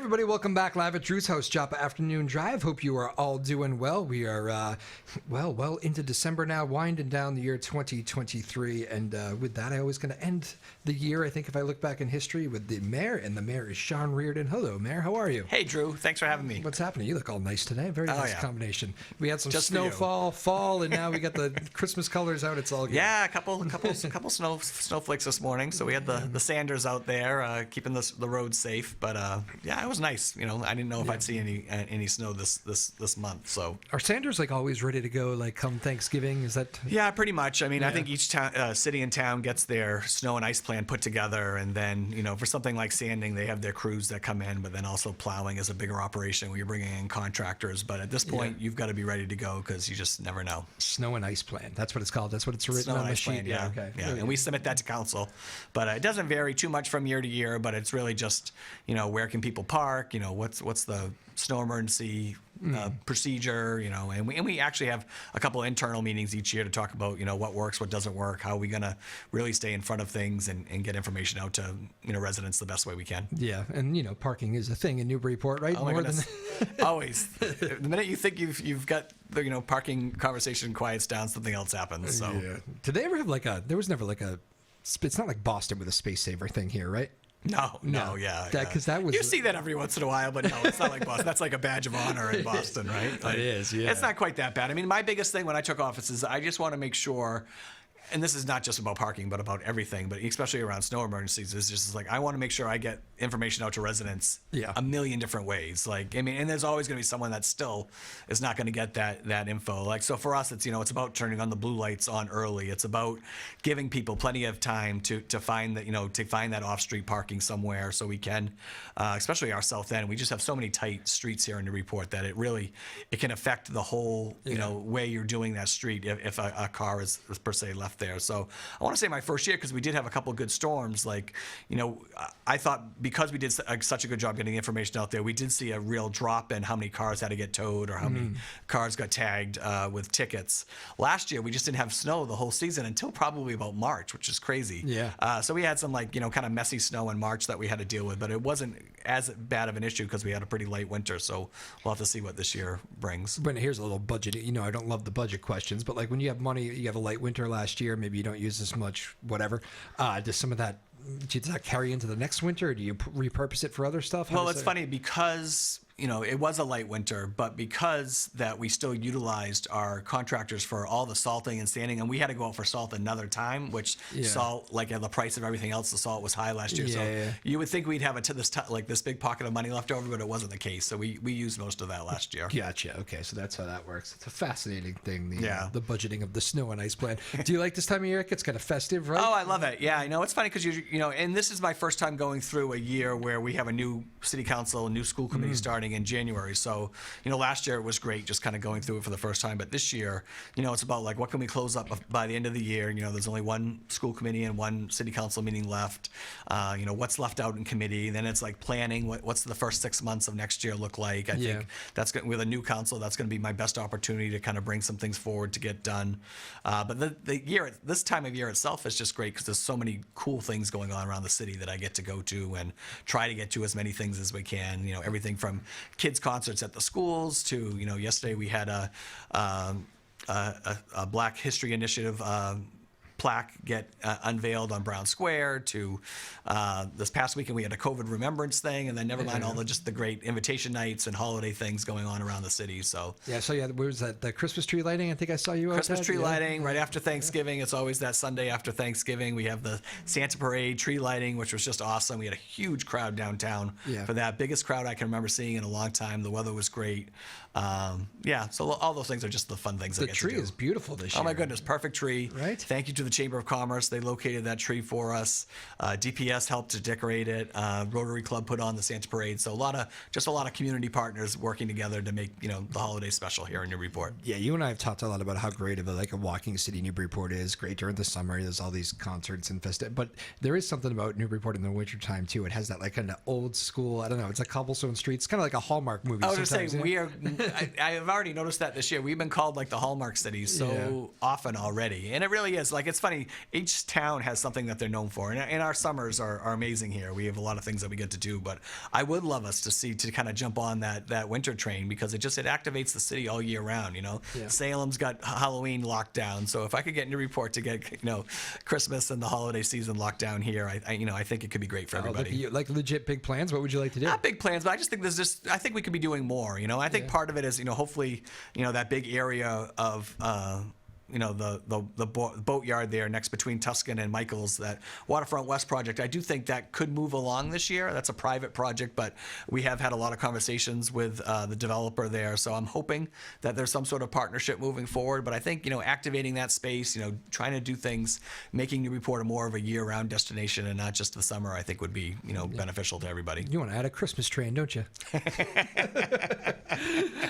everybody. Welcome back live at Drew's house, Joppa Afternoon Drive. Hope you are all doing well. We are, well into December now, winding down the year 2023. And with that, I always going to end the year, I think, if I look back in history, with the mayor. And the mayor is Sean Reardon. Hello, Mayor. How are you? Hey, Drew. Thanks for having me. What's happening? You look all nice today. Very nice combination. We had some Just snowfall, fall, and now we got the Christmas colors out. It's all good. Yeah, a couple snowflakes this morning. So we had the Sanders out there keeping the roads safe. But yeah, it was nice. You know, I didn't know if I'd see any snow this month. So are Sanders like always ready to go? Like come Thanksgiving? Is that? Yeah, pretty much. I mean, I think each city and town gets their snow and ice plan put together, and then for something like sanding, they have their crews that come in. But then also plowing is a bigger operation where you're bringing in contractors. But at this point, you've got to be ready to go because you just never know. Snow and ice plan. That's what it's called. That's what it's written on the sheet. Plan, yeah. Okay. Yeah. And we submit that to council, but it doesn't vary too much from year to year. But it's really just where can people park? What's the snow emergency procedure? And we actually have a couple of internal meetings each year to talk about what works, what doesn't work, how are we going to really stay in front of things and get information out to residents the best way we can. Yeah, and parking is a thing in Newburyport, right? Oh my goodness. Always. The minute you think you've got the parking conversation quiets down, something else happens. So did they ever have there was never it's not like Boston with a space saver thing here, right? No, yeah. Because that was... You see that every once in a while, but no, it's not like Boston. That's like a badge of honor in Boston, right? It is, yeah. It's not quite that bad. I mean, my biggest thing when I took office is I just want to make sure, and this is not just about parking, but about everything, but especially around snow emergencies, is just like I want to make sure I get information out to residents a million different ways. And there's always going to be someone that still is not going to get that info. So for us, it's it's about turning on the blue lights on early. It's about giving people plenty of time to find that off-street parking somewhere, so we can, especially our south end. We just have so many tight streets here in Newburyport that it can affect the whole way you're doing that street if a car is per se left there. So I want to say my first year, because we did have a couple of good storms, I thought because we did such a good job getting the information out there, we did see a real drop in how many cars had to get towed or how many cars got tagged with tickets. Last year, we just didn't have snow the whole season until probably about March, which is crazy. Yeah. So we had some kind of messy snow in March that we had to deal with, but it wasn't as bad of an issue because we had a pretty light winter. So we'll have to see what this year brings. But here's a little budget. I don't love the budget questions, but when you have money, you have a light winter last year, maybe you don't use as much, whatever. Does some of that, does that carry into the next winter, or do you repurpose it for other stuff? Well, it's funny because it was a light winter, but because that we still utilized our contractors for all the salting and sanding, and we had to go out for salt another time, which salt, the price of everything else, the salt was high last year. You would think we'd have this big pocket of money left over, but it wasn't the case. So we used most of that last year. Gotcha. Okay, so that's how that works. It's a fascinating thing, the budgeting of the snow and ice plan. Do you like this time of year? It gets kind of festive, right? Oh, I love it. Yeah, I know. It's funny because and this is my first time going through a year where we have a new city council, a new school committee starting in January. So, last year it was great just kind of going through it for the first time. But this year, it's about what can we close up by the end of the year? There's only one school committee and one city council meeting left. What's left out in committee? Then it's planning. What's the first 6 months of next year look like? I think that's with a new council, that's going to be my best opportunity to kind of bring some things forward to get done. But this time of year itself is just great because there's so many cool things going on around the city that I get to go to and try to get to as many things as we can. Everything from kids concerts at the schools to yesterday we had a Black History Initiative plaque get unveiled on Brown Square to this past weekend we had a COVID remembrance thing, and then never mind all the great invitation nights and holiday things going on around the city. So where was that, the Christmas tree lighting? I think I saw you Christmas tree lighting right after Thanksgiving. It's always that Sunday after Thanksgiving. We have the Santa Parade tree lighting, which was just awesome. We had a huge crowd downtown for that, biggest crowd I can remember seeing in a long time. The weather was great. So all those things are just the fun things I get to do. The tree is beautiful this year. Oh my goodness, perfect tree. Right. Thank you to the Chamber of Commerce. They located that tree for us. DPS helped to decorate it. Rotary Club put on the Santa Parade. So a lot of community partners working together to make the holiday special here in Newburyport. Yeah, you and I have talked a lot about how great of a walking city Newburyport is. Great during the summer. There's all these concerts and festivities. But there is something about Newburyport in the wintertime too. It has that kind of old school. I don't know. It's like cobblestone streets. It's kind of like a Hallmark movie. I was going to say we are I've already noticed that this year. We've been called like the Hallmark City so often already. And it really is. Like, it's funny. Each town has something that they're known for. And our summers are amazing here. We have a lot of things that we get to do. But I would love us to kind of jump on that winter train, because it activates the city all year round, you know. Yeah. Salem's got Halloween locked down. So if I could get Newburyport to get, you know, Christmas and the holiday season locked down here, I think it could be great for everybody. Like legit big plans? What would you like to do? Not big plans, but I just think I think we could be doing more, you know. I think part of it is, you know, hopefully, you know, that big area of you know, the boatyard there next between Tuscan and Michael's, that Waterfront West project, I do think that could move along this year. That's a private project, but we have had a lot of conversations with the developer there. So I'm hoping that there's some sort of partnership moving forward. But I think, you know, activating that space, you know, trying to do things, making Newburyport more of a year-round destination and not just the summer, I think would be, you know, beneficial to everybody. You want to add a Christmas train, don't you?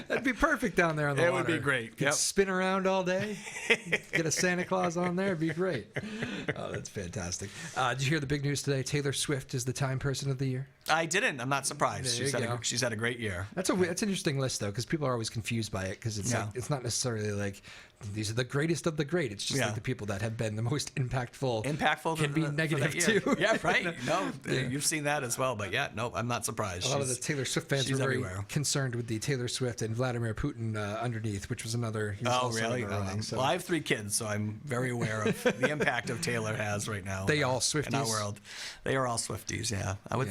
That'd be perfect down there on the water. It would be great. You'd spin around all day. Get a Santa Claus on there, it'd be great. Oh, that's fantastic. Did you hear the big news today? Taylor Swift is the Time Person of the Year. I didn't. I'm not surprised. She's had a great year. That's an interesting list, though, because people are always confused by it, because it's like, it's not necessarily like these are the greatest of the great. It's just like the people that have been the most impactful. Can be negative too. Yeah, right. No, you've seen that as well. But no, I'm not surprised. A lot of the Taylor Swift fans were very concerned with the Taylor Swift and Vladimir Putin underneath, which was another. Oh, really? Well, I have 3 kids, so I'm very aware of the impact of Taylor has right now. They all Swifties? In our world. They are all Swifties, yeah. I would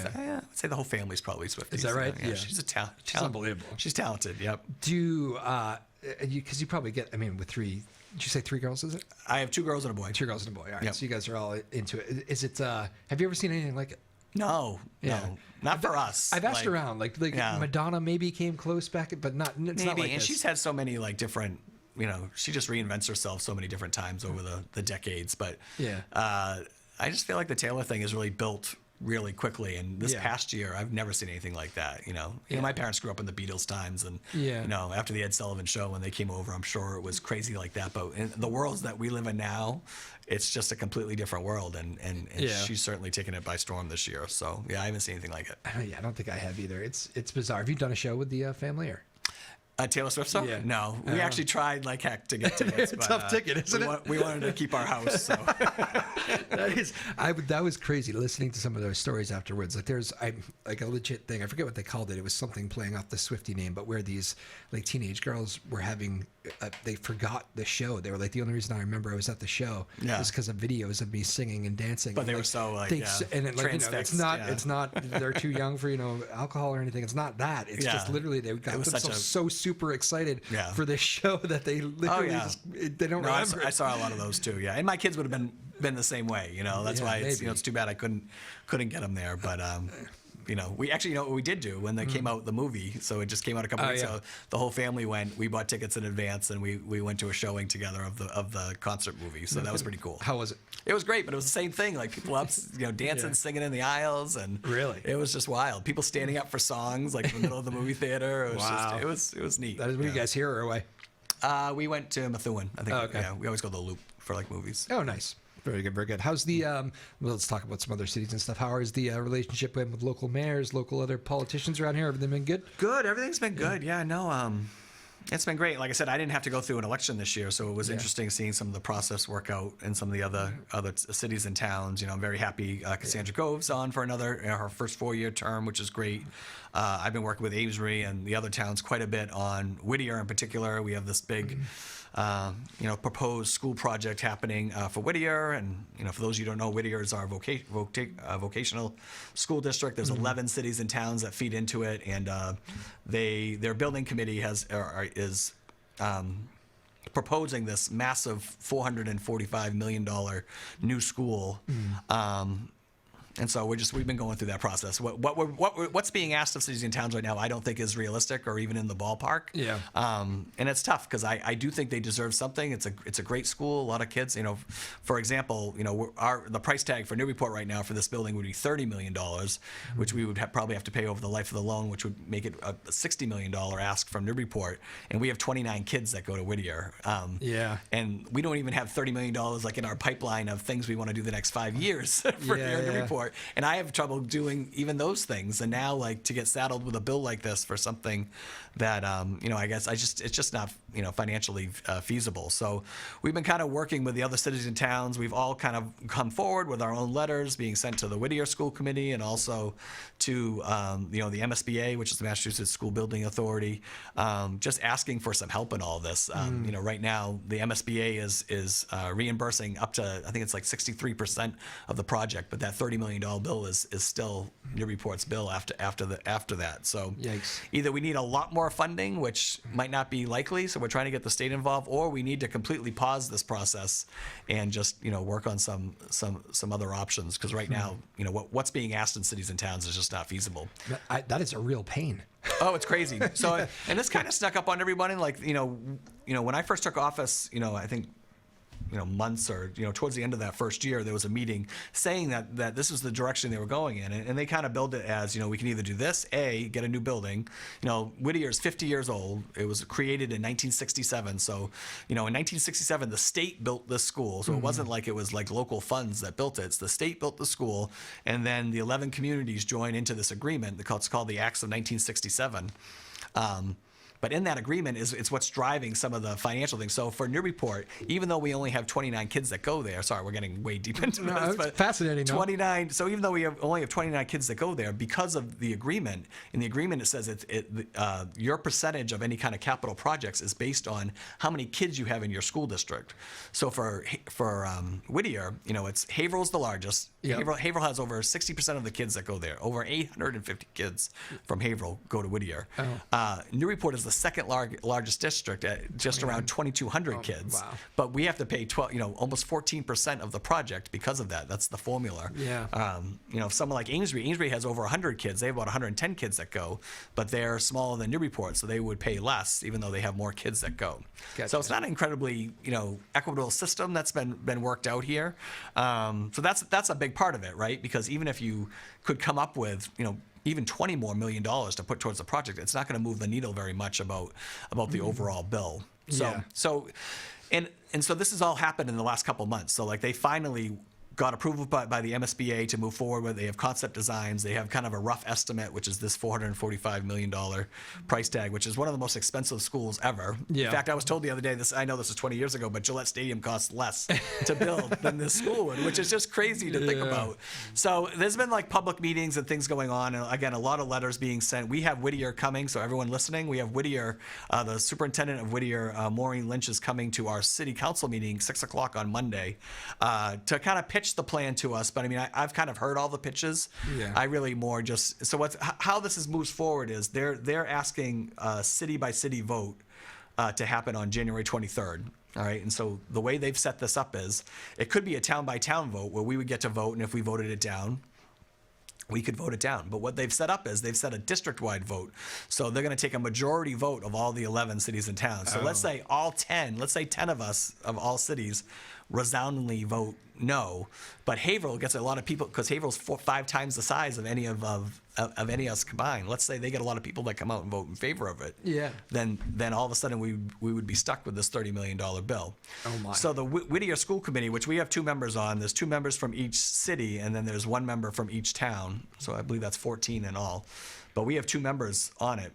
say the whole family's probably Swifties. Is that right? Yeah. She's She's unbelievable. She's talented, yep. Because you probably get, with 3, did you say 3 girls, is it? I have 2 girls and a boy. 2 girls and a boy, all right. Yep. So you guys are all into it. Is it, have you ever seen anything like it? No, not for us. I've asked around, like Madonna maybe came close back, but not. It's not like and this. She's had so many like different. You know, she just reinvents herself so many different times over the decades. But I just feel like the Taylor thing is really built really quickly. And this past year, I've never seen anything like that. You know, my parents grew up in the Beatles times, and you know, after the Ed Sullivan Show when they came over, I'm sure it was crazy like that. But in the worlds that we live in now, it's just a completely different world, and she's certainly taken it by storm this year. So I haven't seen anything like it. I don't think I have either. It's bizarre. Have you done a show with the family or? Taylor Swift song? Yeah. No. We actually tried like heck to get tickets. But, tough ticket, isn't it? We wanted to keep our house. So. That was crazy listening to some of those stories afterwards. Like there's like a legit thing. I forget what they called it. It was something playing off the Swiftie name, but where these like teenage girls were having, they forgot the show. They were like, the only reason I remember I was at the show was because of videos of me singing and dancing. But they were so like, and it, like, it's not, they're too young for, alcohol or anything. It's not that. It's just literally they got themselves so super excited for this show that they literally they don't remember. I saw a lot of those too. Yeah, and my kids would have been the same way. That's why it's it's too bad I couldn't get them there. But we actually, what we did do when they came out the movie. So it just came out a couple weeks ago. The whole family went. We bought tickets in advance, and we went to a showing together of the concert movie. So that was pretty cool. How was it? It was great, but it was the same thing. Like people up, dancing, singing in the aisles, and really, it was just wild. People standing up for songs like in the middle of the movie theater. It was it was neat. Were you guys here or away? We went to Methuen. I think. Oh, okay. Yeah, we always go to the Loop for like movies. Oh, nice. Very good, very good. How's the, let's talk about some other cities and stuff. How is the relationship with local mayors, local other politicians around here? Everything been good? Good. Everything's been good. Yeah, no, it's been great. Like I said, I didn't have to go through an election this year, so it was interesting seeing some of the process work out in some of the other cities and towns. I'm very happy Cassandra Gove's on for her first 4-year term, which is great. I've been working with Amesbury and the other towns quite a bit on Whittier in particular. We have this big proposed school project happening for Whittier, and for those of you who don't know, Whittier is our vocational school district. There's 11 cities and towns that feed into it, and their building committee is proposing this massive $445 million new school. And so we've been going through that process. What's being asked of cities and towns right now, I don't think is realistic or even in the ballpark. Yeah. And it's tough because I do think they deserve something. It's a great school. A lot of kids. For example, the price tag for Newburyport right now for this building would be $30 million, which we would probably have to pay over the life of the loan, which would make it a $60 million ask from Newburyport. And we have 29 kids that go to Whittier. And we don't even have $30 million like in our pipeline of things we want to do the next 5 years for Newburyport. Newburyport, and I have trouble doing even those things. And now, like, to get saddled with a bill like this for something that, I guess it's just not, financially feasible. So we've been kind of working with the other cities and towns. We've all kind of come forward with our own letters being sent to the Whittier School Committee and also to, the MSBA, which is the Massachusetts School Building Authority, just asking for some help in all this. Right now the MSBA is reimbursing up to, I think it's like 63% of the project, but that $30 million bill is still Newburyport's bill after that. So yikes. Either we need a lot more funding, which might not be likely, so we're trying to get the state involved, or we need to completely pause this process and just work on some other options, because right now what's being asked in cities and towns is just not feasible. That is a real pain. Oh, it's crazy. So, and this kind of snuck up on everybody. Like, when I first took office, I think, months or, towards the end of that first year, there was a meeting saying that this was the direction they were going in. And they kind of built it as, we can either do this, get a new building. Whittier's 50 years old. It was created in 1967. So, in 1967, the state built this school. So it wasn't like it was like local funds that built it. It's the state built the school. And then the 11 communities joined into this agreement. It's called the Acts of 1967. But in that agreement it's what's driving some of the financial things. So for Newburyport, even though we only have 29 kids that go there, sorry, we're getting way deep into this, but fascinating. 29. So even though we only have 29 kids that go there, because of the agreement, in the agreement it says your percentage of any kind of capital projects is based on how many kids you have in your school district. So for Whittier, it's Haverhill's the largest. Yep. Haverhill has over 60% of the kids that go there. Over 850 kids from Haverhill go to Whittier. Oh. Newburyport is the second largest district at just around 2,200 kids. Wow. But we have to pay almost 14% of the project because of that. That's the formula. Yeah. Someone like Amesbury has over 100 kids. They have about 110 kids that go, but they're smaller than Newburyport, so they would pay less, even though they have more kids that go. Gotcha. So it's not an incredibly equitable system that's been worked out here. So that's a big part of it, right? Because even if you could come up with even $20 more million to put towards the project, it's not going to move the needle very much about the overall bill. So this has all happened in the last couple of months. So like they finally got approval by the MSBA to move forward with. They have concept designs. They have kind of a rough estimate, which is this $445 million price tag, which is one of the most expensive schools ever. Yeah. In fact, I was told the other day, I know this was 20 years ago, but Gillette Stadium costs less to build than this school would, which is just crazy to think about. So there's been like public meetings and things going on. And again, a lot of letters being sent. We have Whittier coming. So everyone listening, we have Whittier, the superintendent of Whittier, Maureen Lynch, is coming to our city council meeting 6:00 on Monday to kind of pitch the plan to us. But I mean, I've kind of heard all the pitches. Yeah. I really more just, so how this moves forward is they're asking a city by city vote to happen on January 23rd. All right. And so the way they've set this up is it could be a town by town vote where we would get to vote. And if we voted it down, we could vote it down. But what they've set up is they've set a district-wide vote. So they're going to take a majority vote of all the 11 cities and towns. So let's say 10 of us, of all cities, resoundingly vote no. But Haverhill gets a lot of people, because Haverhill's 5 times the size of any of any of us combined. Let's say they get a lot of people that come out and vote in favor of it. Yeah. Then all of a sudden we would be stuck with this $30 million bill. Oh my. So the Whittier School Committee, which we have 2 members on, there's 2 members from each city, and then there's 1 member from each town. So I believe that's 14 in all. But we have 2 members on it.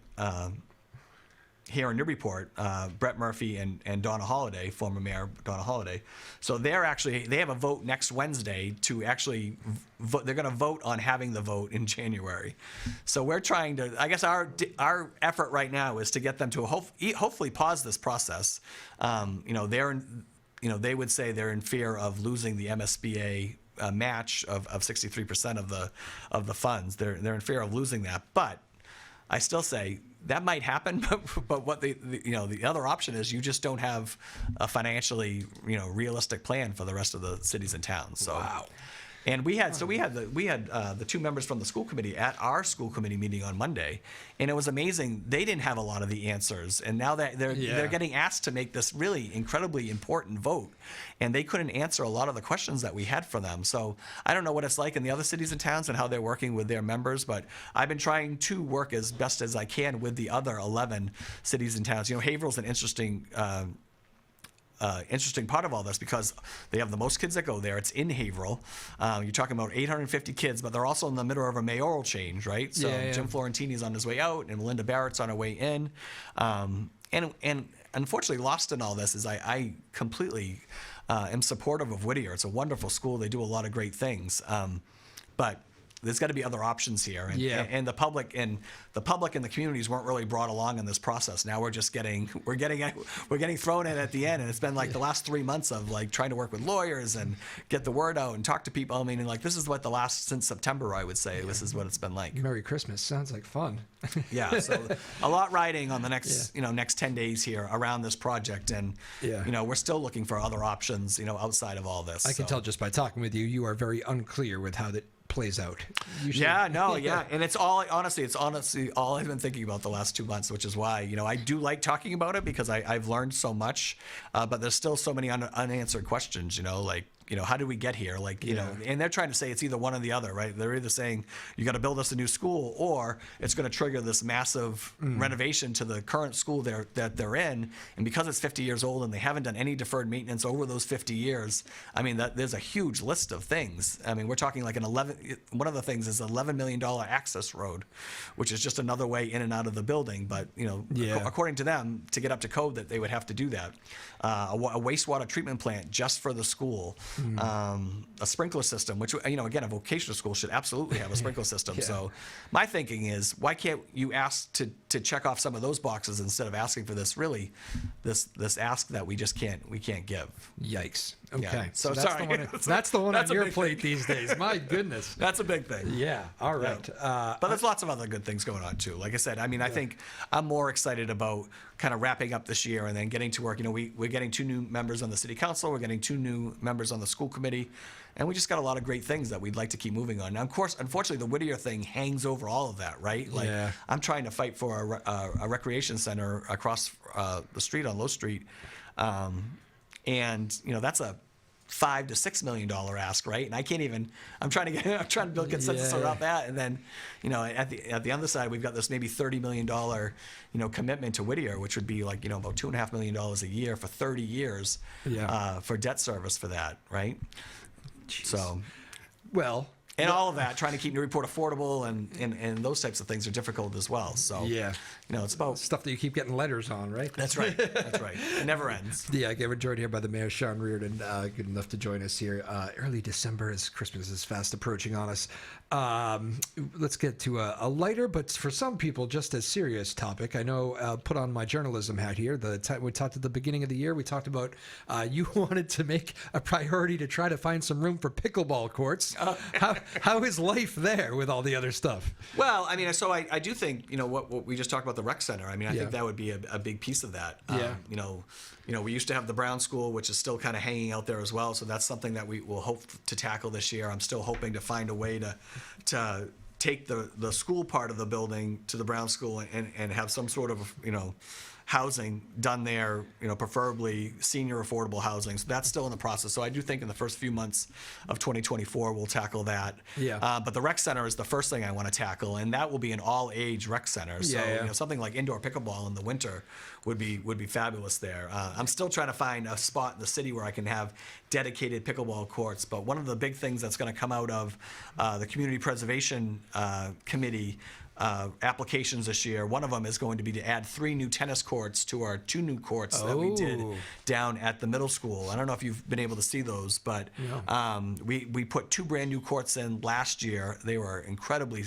Here in Newburyport, Brett Murphy and Donna Holliday, former Mayor Donna Holliday. So they have a vote next Wednesday to actually vote. They're going to vote on having the vote in January. So we're trying to, I guess our effort right now is to get them to hopefully pause this process. They would say they're in fear of losing the MSBA match of 63% of the funds. They're in fear of losing that, but I still say that might happen, but what the other option is, you just don't have a financially realistic plan for the rest of the cities and towns. So, wow. And we had the 2 members from the school committee at our school committee meeting on Monday, and it was amazing. They didn't have a lot of the answers, and now that they're getting asked to make this really incredibly important vote, and they couldn't answer a lot of the questions that we had for them. So I don't know what it's like in the other cities and towns and how they're working with their members, but I've been trying to work as best as I can with the other 11 cities and towns. Haverhill's an interesting interesting part of all this because they have the most kids that go there. It's in Haverhill. You're talking about 850 kids, but they're also in the middle of a mayoral change, right? So Jim Florentini's on his way out, and Melinda Barrett's on her way in. And unfortunately, lost in all this is I completely am supportive of Whittier. It's a wonderful school. They do a lot of great things. But there's got to be other options here, and the public and the communities weren't really brought along in this process. Now we're getting thrown in at the end, and it's been like the last 3 months of like trying to work with lawyers and get the word out and talk to people. I mean, like this is what since September, I would say this is what it's been like. Merry Christmas sounds like fun. Yeah, so a lot riding on the next next 10 days here around this project, and we're still looking for other options outside of all this. I can tell just by talking with you, you are very unclear with how that plays out. Usually. And it's honestly all I've been thinking about the last 2 months, which is why I do like talking about it because I've learned so much, but there's still so many unanswered questions. How did we get here? And they're trying to say it's either one or the other, right? They're either saying you got to build us a new school, or it's going to trigger this massive renovation to the current school that they're in. And because it's 50 years old and they haven't done any deferred maintenance over those 50 years, I mean, there's a huge list of things. I mean, we're talking like one of the things is $11 million access road, which is just another way in and out of the building. But, according to them, to get up to code, that they would have to do that. A wastewater treatment plant just for the school. A sprinkler system, which again, a vocational school should absolutely have a sprinkler system. So my thinking is, why can't you ask to check off some of those boxes instead of asking for this ask that we can't give? Yikes. Okay. Yeah. So that's sorry. That's the one on your plate these days. My goodness. That's a big thing. Yeah. All right. Yeah. But there's lots of other good things going on too. Like I said, I mean, I think I'm more excited about kind of wrapping up this year and then getting to work. We're getting 2 new members on the city council. We're getting 2 new members on the school committee. And we just got a lot of great things that we'd like to keep moving on. Now, of course, unfortunately, the Whittier thing hangs over all of that, right? I'm trying to fight for a recreation center across the street on Low Street. And that's a $5 to $6 million ask, right? And I can't even. I'm trying to build consensus around that. And then, at the other side, we've got this maybe $30 million, commitment to Whittier, which would be like about $2.5 million a year for 30 years, for debt service for that, right? Jeez. So, well. And all of that, trying to keep Newburyport affordable and those types of things are difficult as well. So, it's about stuff that you keep getting letters on, right? That's right. That's right. It never ends. Yeah, I get joined here by the Mayor, Sean Reardon, good enough to join us here early December as Christmas is fast approaching on us. Let's get to a lighter, but for some people, just as serious topic. I know, put on my journalism hat here. We talked at the beginning of the year, we talked about you wanted to make a priority to try to find some room for pickleball courts. How is life there with all the other stuff? Well, I mean, so I do think, what we just talked about, the rec center. I mean, I think that would be a big piece of that. We used to have the Brown School, which is still kind of hanging out there as well. So that's something that we will hope to tackle this year. I'm still hoping to find a way to take the school part of the building to the Brown School and have some sort of, housing done there, preferably senior affordable housing. So that's still in the process. So I do think in the first few months of 2024, we'll tackle that. But the rec center is the first thing I want to tackle, and that will be an all-age rec center. So something like indoor pickleball in the winter would be fabulous there. I'm still trying to find a spot in the city where I can have dedicated pickleball courts. But one of the big things that's going to come out of the Community Preservation Committee applications this year, one of them is going to be to add 3 new tennis courts to our 2 new courts that we did down at the middle school. I don't know if you've been able to see those, but we put 2 brand new courts in last year. They were incredibly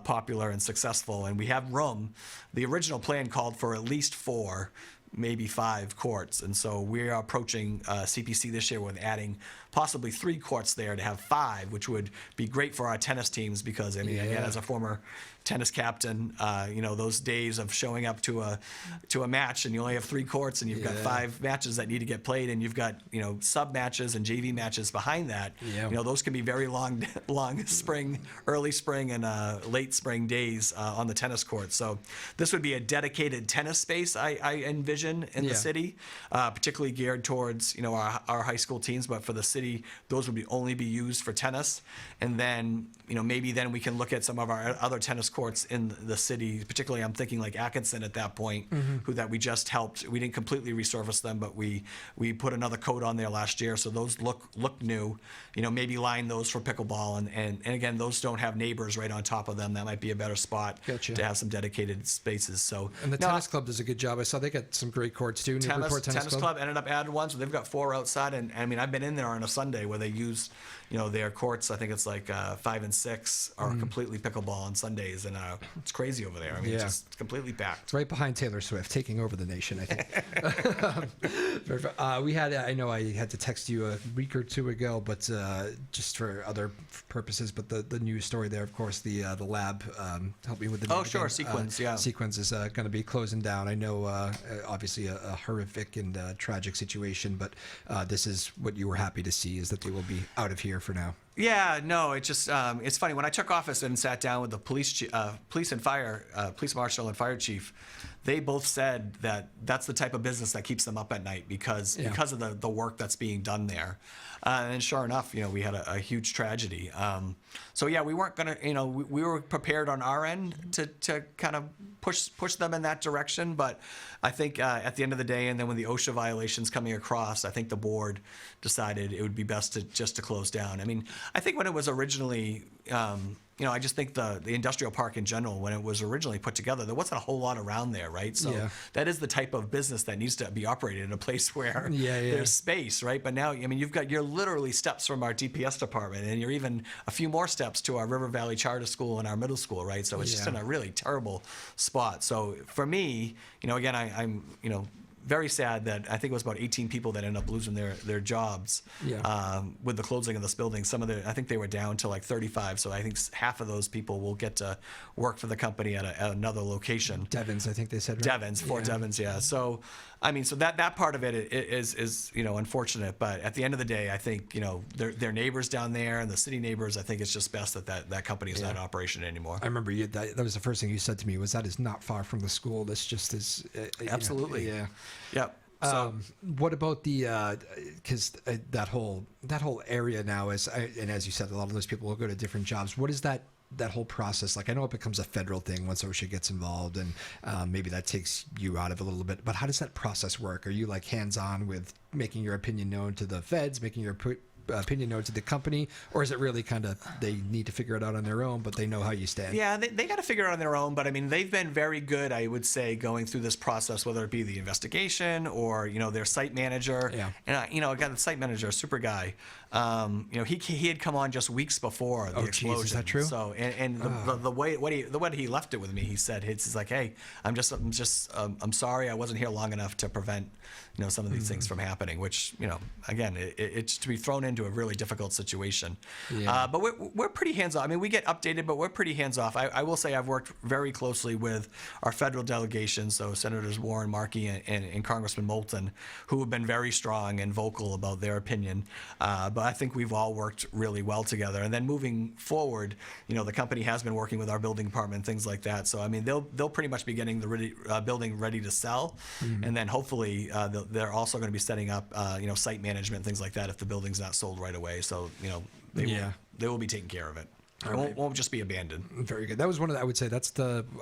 popular and successful, and we have room. The original plan called for at least 4, maybe 5 courts, and so we are approaching CPC this year with adding possibly 3 courts there to have 5, which would be great for our tennis teams because, I mean, again, as a former tennis captain, those days of showing up to a match and you only have 3 courts and you've got 5 matches that need to get played and you've got sub matches and JV matches behind that. Those can be very long spring, early spring, and late spring days on the tennis court. So this would be a dedicated tennis space I envision. division in the city, particularly geared towards our high school teams. But for the city, those would only be used for tennis. And then maybe then we can look at some of our other tennis courts in the city. Particularly, I'm thinking like Atkinson at that point, who that we just helped. We didn't completely resurface them, but we put another coat on there last year, so those look new. Maybe line those for pickleball, and again, those don't have neighbors right on top of them. That might be a better spot to have some dedicated spaces. So and the tennis club does a good job. I saw they got some great courts too. Newburyport tennis club ended up adding one, so they've got 4 outside. And I mean, I've been in there on a Sunday where they use their courts. I think it's like 5 and 6 are completely pickleball on Sundays, and it's crazy over there. I mean, it's completely packed. It's right behind Taylor Swift, taking over the nation, I think. We had, I know I had to text you a week or 2 ago, but just for other purposes. But the news story there, of course, the lab helped me with the. Oh, sure, Sequence, Sequence is going to be closing down. I know, obviously, a horrific and tragic situation, but this is what you were happy to see, is that they will be out of here for now. Yeah, no, it just it's funny when I took office and sat down with the police marshal and fire chief. They both said that that's the type of business that keeps them up at night because of the work that's being done there. And sure enough, we had a huge tragedy. So yeah, we weren't gonna, we were prepared on our end to kind of push them in that direction. But I think at the end of the day, and then when the OSHA violations coming across, I think the board decided it would be best to close down. I mean, I think when it was originally, I just think the industrial park in general, when it was originally put together, there wasn't a whole lot around there, right? So that is the type of business that needs to be operated in a place where there's space, right? But now, I mean, you're literally steps from our DPS department, and you're even a few more steps to our River Valley Charter School and our middle school, right? So it's just in a really terrible spot. So for me, again, I'm very sad that I think it was about 18 people that ended up losing their jobs with the closing of this building. I think they were down to like 35. So I think half of those people will get to work for the company at another location. Devens, I think they said. Right? Devens, Fort Devens, yeah. So I mean, so that part of it is unfortunate. But at the end of the day, I think their neighbors down there and the city neighbors. I think it's just best that company is not in operation anymore. I remember that was the first thing you said to me was that is not far from the school. This just is absolutely. Yep. So, what about the because that whole area now is, and as you said, a lot of those people will go to different jobs. What is that whole process like? I know it becomes a federal thing once OSHA gets involved, and maybe that takes you out of it a little bit. But how does that process work? Are you like hands-on with making your opinion known to the feds, making your opinion known to the company, or is it really kind of they need to figure it out on their own, but they know how you stand? Yeah, they got to figure it out on their own, but I mean, they've been very good, I would say, going through this process, whether it be the investigation or their site manager. Yeah. And again, the site manager, super guy. He had come on just weeks before the explosion. Geez, is that true? So the way he left it with me, he said, "It's like, hey, I'm sorry, I wasn't here long enough to prevent some of these things from happening." Which again, it's to be thrown into a really difficult situation. Yeah. But we're pretty hands off. I mean, we get updated, but we're pretty hands off. I will say I've worked very closely with our federal delegation, so Senators Warren, Markey, and Congressman Moulton, who have been very strong and vocal about their opinion. But I think we've all worked really well together. And then moving forward, the company has been working with our building department, things like that. So I mean, they'll pretty much be getting the building ready to sell, and then hopefully they're also going to be setting up site management, things like that, if the building's not sold right away. So they will be taking care of it. It won't just be abandoned. Very good. That was one of I would say that's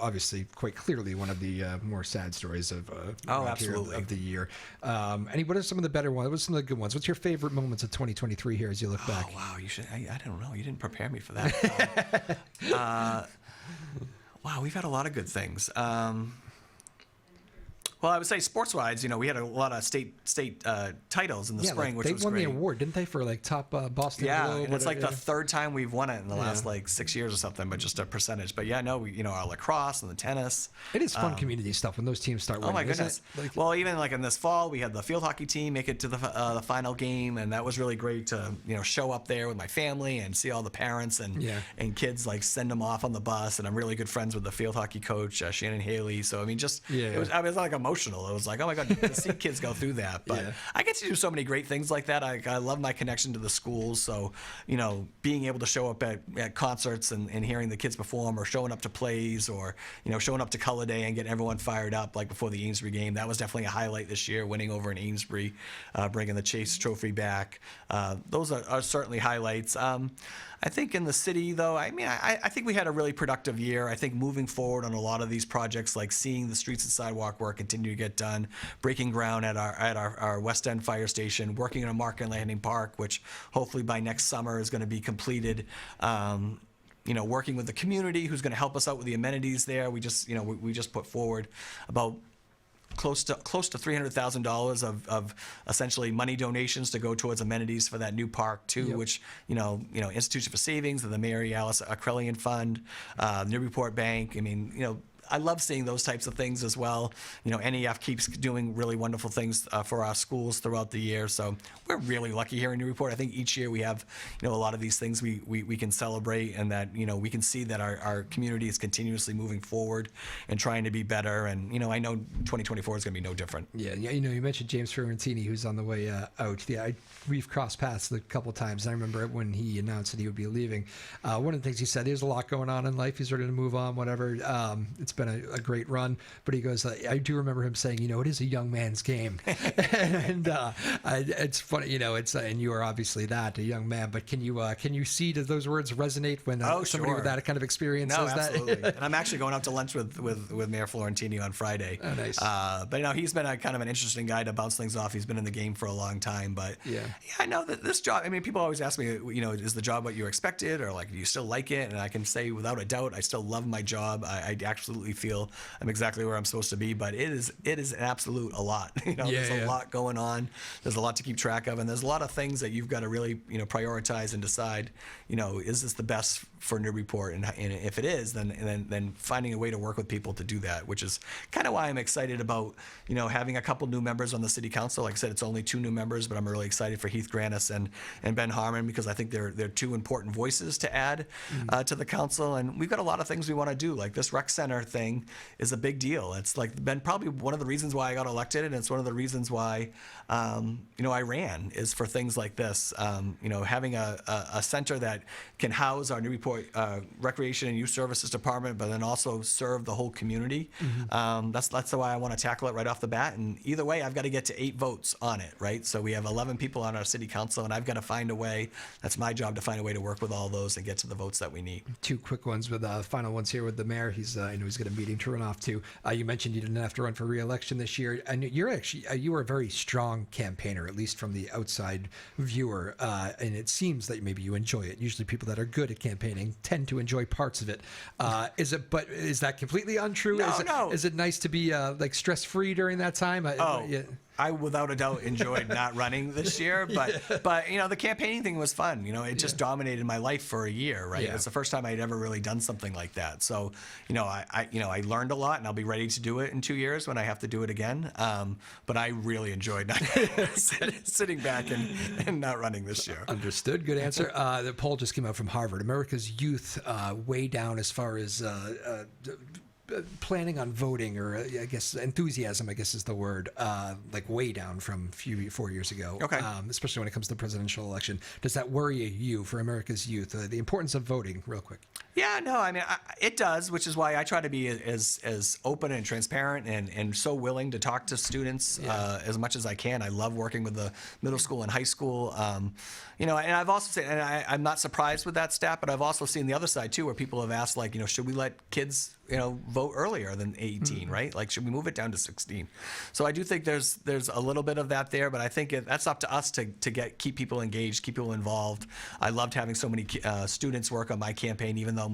obviously quite clearly one of the more sad stories of absolutely of the year. What are some of the better ones? What are some of the good ones? What's your favorite moments of 2023 here as you look back? Oh wow, you should. I don't know. You didn't prepare me for that. Wow, we've had a lot of good things. Well, I would say sports-wise, we had a lot of state titles in the spring, which was great. They won the award, didn't they, for like top Boston Globe? Yeah, and it's like the third time we've won it in the last 6 years or something, but just a percentage. But our lacrosse and the tennis. It is fun community stuff when those teams start winning. Oh my goodness! Well, even like in this fall, we had the field hockey team make it to the final game, and that was really great to show up there with my family and see all the parents and kids send them off on the bus. And I'm really good friends with the field hockey coach, Shannon Haley. So I mean, I was like emotional emotional. It was like, oh my God, to see kids go through that. But I get to do so many great things like that. I love my connection to the schools. So, being able to show up at concerts and hearing the kids perform, or showing up to plays, or, showing up to Color Day and getting everyone fired up, like before the Amesbury game. That was definitely a highlight this year, winning over in Amesbury, bringing the Chase Trophy back. Those are certainly highlights. I think in the city, though, I think we had a really productive year. I think moving forward on a lot of these projects, like seeing the streets and sidewalk work continue to get done, breaking ground at our West End fire station, working on a Market Landing Park, which hopefully by next summer is going to be completed. Working with the community, who's going to help us out with the amenities there. We just put forward about close to $300,000 of essentially money donations to go towards amenities for that new park too, which Institution for Savings and the Mary Alice Acrelian Fund, Newburyport Bank. I love seeing those types of things as well. NEF keeps doing really wonderful things for our schools throughout the year. So we're really lucky here in Newburyport. I think each year we have, a lot of these things we can celebrate, and that, we can see that our community is continuously moving forward and trying to be better. And, I know 2024 is going to be no different. Yeah. You mentioned James Ferrantini, who's on the way out. Yeah, we've crossed paths a couple of times. I remember when he announced that he would be leaving. One of the things he said, there's a lot going on in life. He's ready to move on, whatever. It's been a great run, but he goes, I do remember him saying, it is a young man's game. And it's funny, and you are obviously a young man, but can you see, does those words resonate when somebody with that kind of experience says absolutely. that? And I'm actually going out to lunch with Mayor Florentini on Friday. Oh, nice. But he's been a kind of an interesting guy to bounce things off. He's been in the game for a long time, but I know that this job, people always ask me, is the job what you expected, or like, do you still like it? And I can say without a doubt, I still love my job. I absolutely feel I'm exactly where I'm supposed to be, but it is an absolute a lot. There's a lot going on. There's a lot to keep track of, and there's a lot of things that you've got to really prioritize and decide. Is this the best for Newburyport? And if it is, then finding a way to work with people to do that, which is kind of why I'm excited about having a couple new members on the city council. Like I said, it's only 2 new members, but I'm really excited for Heath Granis and Ben Harmon, because I think they're 2 important voices to add to the council. And we've got a lot of things we want to do, like this rec center thing is a big deal. It's been probably one of the reasons why I got elected, and it's one of the reasons why I ran, is for things like this. Having a center that can house our Newburyport Recreation and Youth Services Department, but then also serve the whole community. That's the way I want to tackle it right off the bat. And either way, I've got to get to 8 votes on it, right? So we have 11 people on our city council, and I've got to find a way. That's my job, to find a way to work with all those and get to the votes that we need. 2 quick ones with final ones here with the mayor. I know he's got a meeting to run off to. You mentioned you didn't have to run for re-election this year, and you were a very strong campaigner, at least from the outside viewer. And it seems that maybe you enjoy it. Usually, people that are good at campaigning tend to enjoy parts of it. Is that completely untrue? No. Is it nice to be stress-free during that time? I without a doubt enjoyed not running this year, but the campaigning thing was fun. It just dominated my life for a year, right? It's the first time I'd ever really done something like that. So, I learned a lot, and I'll be ready to do it in 2 years when I have to do it again. But I really enjoyed not sitting back and not running this year. Understood. Good answer. The poll just came out from Harvard. America's youth way down as far as planning on voting, or I guess enthusiasm, I guess is the word, way down from 4 years ago. Okay. Especially when it comes to the presidential election. Does that worry you for America's youth? The importance of voting, real quick. Yeah, no, it does, which is why I try to be as open and transparent and so willing to talk to students as much as I can. I love working with the middle school and high school. And I've also seen, and I'm not surprised with that stat, but I've also seen the other side too, where people have asked, should we let kids vote earlier than 18, right? Should we move it down to 16? So I do think there's a little bit of that there, but I think that's up to us to keep people engaged, keep people involved. I loved having so many students work on my campaign, even though,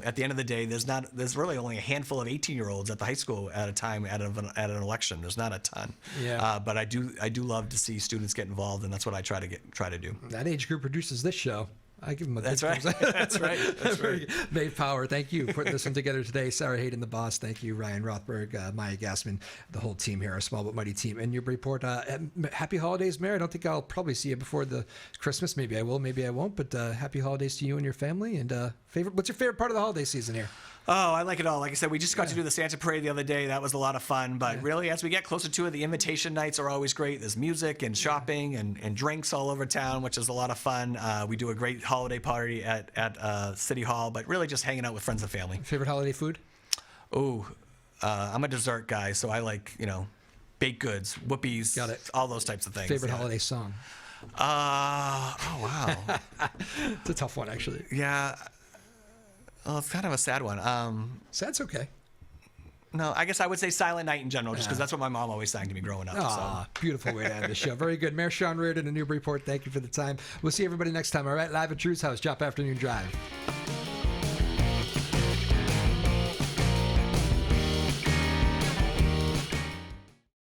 at the end of the day, there's really only a handful of 18-year-olds at the high school at a time at an election. There's not a ton. Yeah. But I do love to see students get involved, and that's what I try to do. That age group produces this show. I give them a That's right. That's right. That's right. Made Power. Thank you for putting this one together today. Sarah Hayden, the boss. Thank you, Ryan Rothberg, Maya Gassman, the whole team here, our small but mighty team. And Newburyport, happy holidays, Mayor. I don't think I'll probably see you before the Christmas. Maybe I will, maybe I won't. But happy holidays to you and your family. And what's your favorite part of the holiday season here? Oh, I like it all. Like I said, we just got to do the Santa Parade the other day. That was a lot of fun. But really, as we get closer to it, the invitation nights are always great. There's music and shopping and drinks all over town, which is a lot of fun. We do a great holiday party at City Hall, but really just hanging out with friends and family. Favorite holiday food? Oh, I'm a dessert guy, so I like, baked goods, whoopies, Got it. All those types of things. Favorite holiday song? Oh, wow. It's a tough one, actually. Yeah. Well, it's kind of a sad one. Sad's okay. No, I guess I would say Silent Night in general, just because that's what my mom always sang to me growing up. Ah, beautiful way to end the show. Very good. Mayor Sean Reardon in Newburyport, thank you for the time. We'll see everybody next time, all right? Live at Drew's house, Joppa Afternoon Drive.